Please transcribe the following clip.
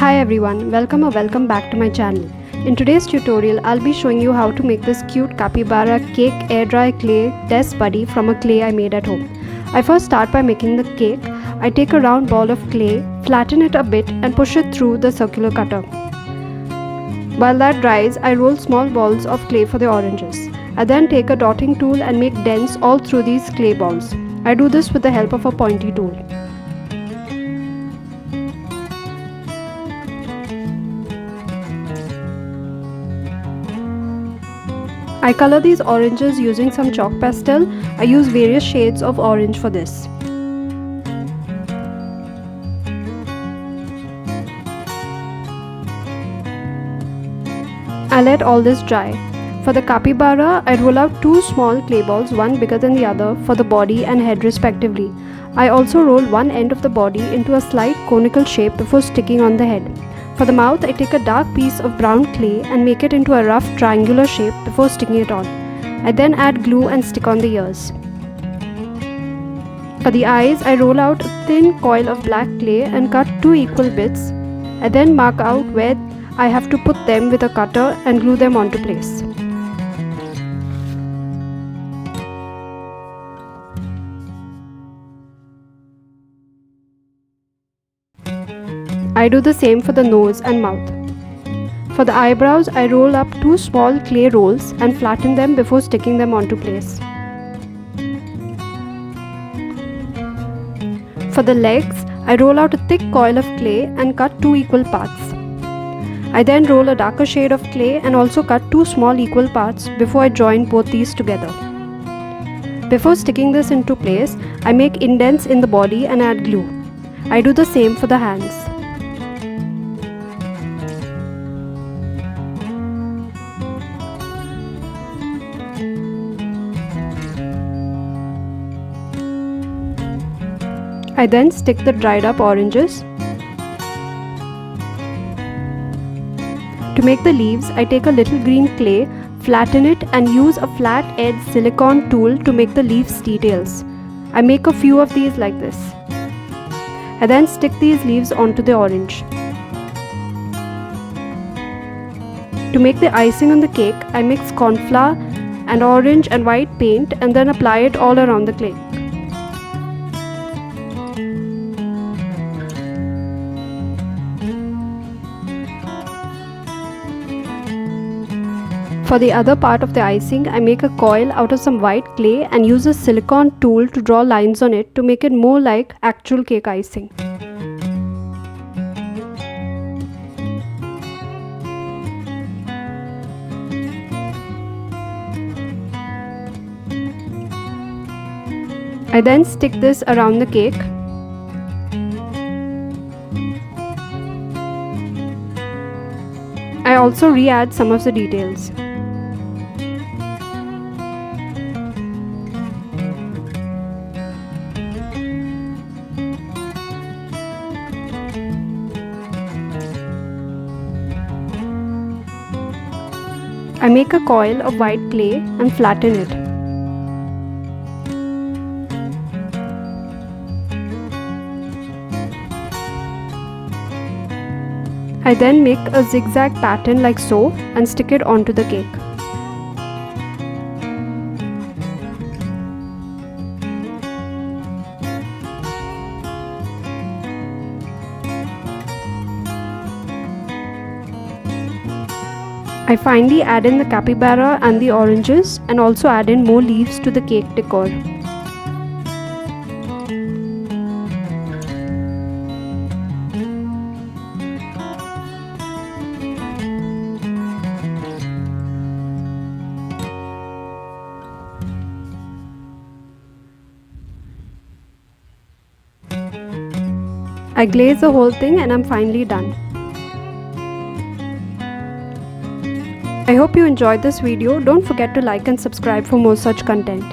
Hi everyone, welcome back to my channel. In today's tutorial, I'll be showing you how to make this cute capybara cake air dry clay test buddy from a clay I made at home. I first start by making the cake. I take a round ball of clay, flatten it a bit and push it through the circular cutter. While that dries, I roll small balls of clay for the oranges. I then take a dotting tool and make dents all through these clay balls. I do this with the help of a pointy tool. I color these oranges using some chalk pastel. I use various shades of orange for this. I let all this dry. For the capybara, I roll out two small clay balls, one bigger than the other, for the body and head respectively. I also roll one end of the body into a slight conical shape before sticking on the head. For the mouth, I take a dark piece of brown clay and make it into a rough triangular shape before sticking it on. I then add glue and stick on the ears. For the eyes, I roll out a thin coil of black clay and cut two equal bits. I then mark out where I have to put them with a cutter and glue them onto place. I do the same for the nose and mouth. For the eyebrows, I roll up two small clay rolls and flatten them before sticking them onto place. For the legs, I roll out a thick coil of clay and cut two equal parts. I then roll a darker shade of clay and also cut two small equal parts before I join both these together. Before sticking this into place, I make indents in the body and add glue. I do the same for the hands. I then stick the dried up oranges. To make the leaves, I take a little green clay, flatten it and use a flat edge silicone tool to make the leaves details. I make a few of these like this. I then stick these leaves onto the orange. To make the icing on the cake, I mix corn flour and orange and white paint and then apply it all around the cake. For the other part of the icing, I make a coil out of some white clay and use a silicone tool to draw lines on it to make it more like actual cake icing. I then stick this around the cake. I also re-add some of the details. I make a coil of white clay and flatten it. I then make a zigzag pattern like so and stick it onto the cake. I finally add in the capybara and the oranges and also add in more leaves to the cake decor. I glaze the whole thing and I'm finally done. I hope you enjoyed this video. Don't forget to like and subscribe for more such content.